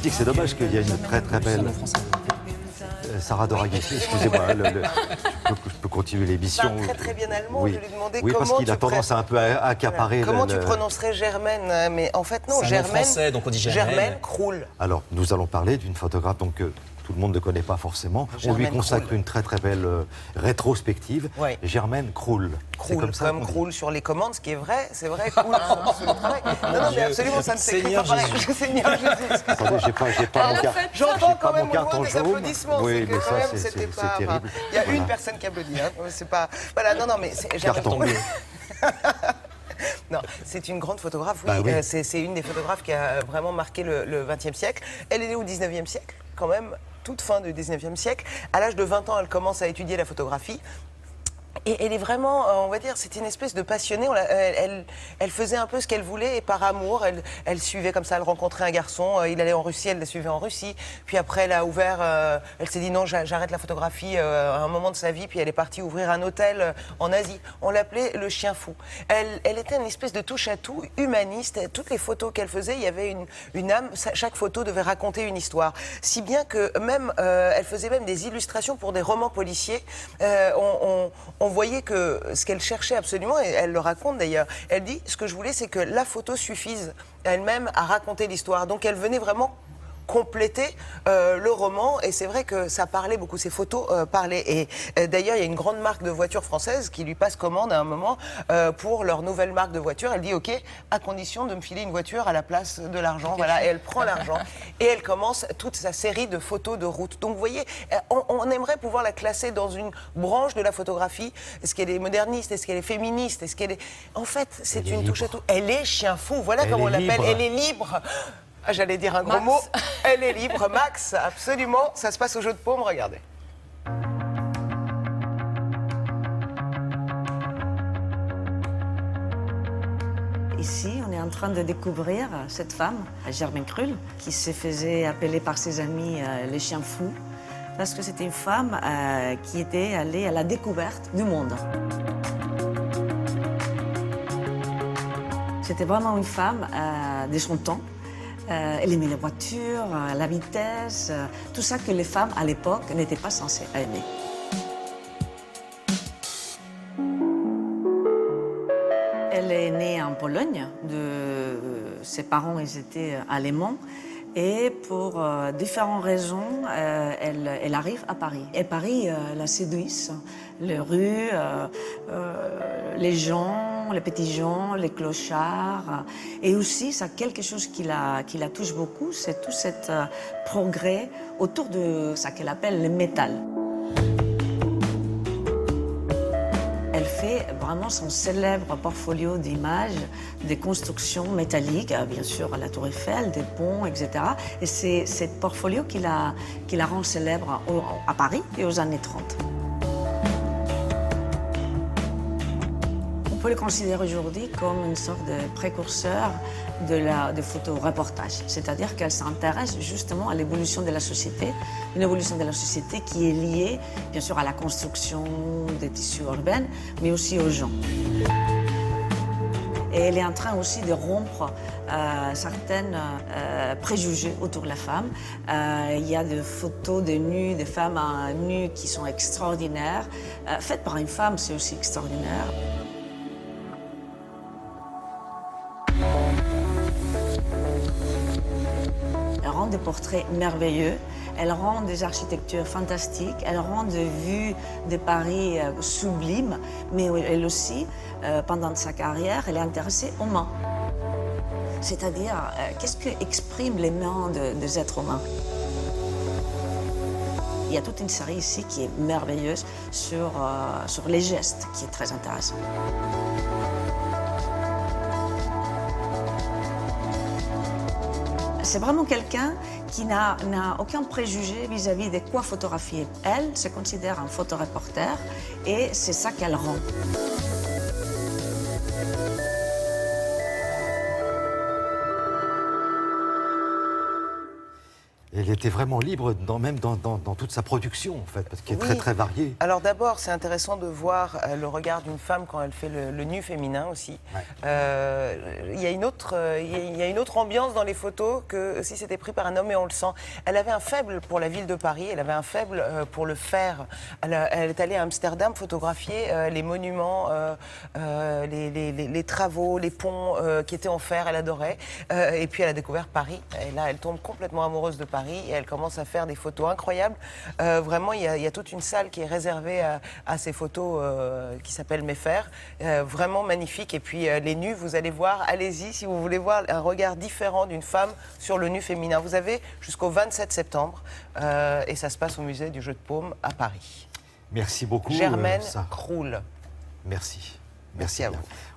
je dis que c'est dommage qu'il y ait une très très belle... Sarah Doraghesi, excusez-moi, je peux continuer l'émission. C'est très bien allemand, oui. Je lui ai demandé oui, comment parce qu'il a tendance à un peu à accaparer... Comment tu prononcerais Germaine? Mais en fait, non, Germaine... français, donc on dit Germaine Krull. Alors, nous allons parler d'une photographe donc, que tout le monde ne connaît pas forcément. Germaine On lui consacre Krull. une très très belle rétrospective. Ouais. Germaine Krull. Krull, comme Krull sur les commandes, ce qui est vrai, c'est vrai, Krull sur le travail. Non, mais absolument, ça ne s'écrit pas pareil. Seigneur Jésus. Attendez, j'ai pas mon carte. J'entends quand pas même mon au loin carton des jaune. applaudissements. Oui, C'est mais que ça, quand même, c'est c'était pas... terrible. Il y a Voilà. une personne qui applaudit, hein. C'est pas... Voilà, non, mais... Carton bleu. Non, c'est une grande photographe, oui. Bah oui. C'est une des photographes qui a vraiment marqué le XXe siècle. Elle est née au XIXe siècle, quand même, toute fin du XIXe siècle. À l'âge de 20 ans, elle commence à étudier la photographie. Et elle est vraiment, on va dire, c'était une espèce de passionnée. Elle faisait un peu ce qu'elle voulait et par amour, elle suivait comme ça, elle rencontrait un garçon, il allait en Russie, elle la suivait en Russie. Puis après, elle a ouvert, elle s'est dit non, j'arrête la photographie à un moment de sa vie. Puis elle est partie ouvrir un hôtel en Asie. On l'appelait le chien fou. Elle était une espèce de touche-à-tout humaniste. Toutes les photos qu'elle faisait, il y avait une âme. Chaque photo devait raconter une histoire. Si bien que même, elle faisait même des illustrations pour des romans policiers. On voyait que ce qu'elle cherchait absolument, et elle le raconte d'ailleurs, elle dit, ce que je voulais, c'est que la photo suffise elle-même à raconter l'histoire. Donc elle venait vraiment compléter le roman, et c'est vrai que ça parlait beaucoup, ces photos parlaient. Et d'ailleurs, il y a une grande marque de voitures française qui lui passe commande à un moment pour leur nouvelle marque de voiture. Elle dit, OK, à condition de me filer une voiture à la place de l'argent. Voilà, et elle prend l'argent. Et elle commence toute sa série de photos de route. Donc, vous voyez, on aimerait pouvoir la classer dans une branche de la photographie. Est-ce qu'elle est moderniste? Est-ce qu'elle est féministe? Est-ce qu'elle est... En fait, c'est une touche à tout. Elle est chien fou, voilà comment on l'appelle. Elle est libre. Ah, j'allais dire un gros mot. Elle est libre, Max, absolument. Ça se passe au jeu de paume, regardez. Ici, on est en train de découvrir cette femme, Germaine Krull, qui se faisait appeler par ses amis les chiens fous, parce que c'était une femme qui était allée à la découverte du monde. C'était vraiment une femme de son temps. Elle aimait les voitures, la vitesse, tout ça que les femmes à l'époque n'étaient pas censées aimer. Elle est née en Pologne. Ses parents ils étaient allemands. Et pour différentes raisons, elle arrive à Paris. Et Paris la séduit. Les rues, les gens, les petits gens, les clochards. Et aussi, ça quelque chose qui la touche beaucoup, c'est tout cet progrès autour de ce qu'elle appelle le métal. Elle fait vraiment son célèbre portfolio d'images, des constructions métalliques, bien sûr à la Tour Eiffel, des ponts, etc. Et c'est ce portfolio qui la rend célèbre à Paris et aux années 30. On peut le considérer aujourd'hui comme une sorte de précurseur de photoreportage. C'est-à-dire qu'elle s'intéresse justement à l'évolution de la société, une évolution de la société qui est liée, bien sûr, à la construction des tissus urbains, mais aussi aux gens. Et elle est en train aussi de rompre certains préjugés autour de la femme. Il y a des photos de nus, des femmes nues qui sont extraordinaires. Faites par une femme, c'est aussi extraordinaire. Elle rend des portraits merveilleux, elle rend des architectures fantastiques, elle rend des vues de Paris sublimes, mais elle aussi, pendant sa carrière, elle est intéressée aux mains. C'est-à-dire, qu'est-ce qu'expriment les mains des êtres humains? Il y a toute une série ici qui est merveilleuse sur les gestes, qui est très intéressant. C'est vraiment quelqu'un qui n'a aucun préjugé vis-à-vis de quoi photographier. Elle se considère un photoreporter et c'est ça qu'elle rend. Elle était vraiment libre, même dans toute sa production, en fait, parce qu'elle est Oui. très, très variée. Alors d'abord, c'est intéressant de voir le regard d'une femme quand elle fait le nu féminin aussi. Ouais. Il y a une autre ambiance dans les photos que si c'était pris par un homme, et on le sent. Elle avait un faible pour la ville de Paris, elle avait un faible pour le fer. Elle est allée à Amsterdam photographier les monuments, les travaux, les ponts qui étaient en fer, elle adorait. Et puis elle a découvert Paris, et là elle tombe complètement amoureuse de Paris et elle commence à faire des photos incroyables. Vraiment, il y a toute une salle qui est réservée à ces photos qui s'appelle Mes Fers. Vraiment magnifique. Et puis les nus, vous allez voir, allez-y si vous voulez voir un regard différent d'une femme sur le nu féminin. Vous avez jusqu'au 27 septembre et ça se passe au musée du Jeu de Paume à Paris. Merci beaucoup. Germaine ça. Croul. Merci. Merci à bien. vous.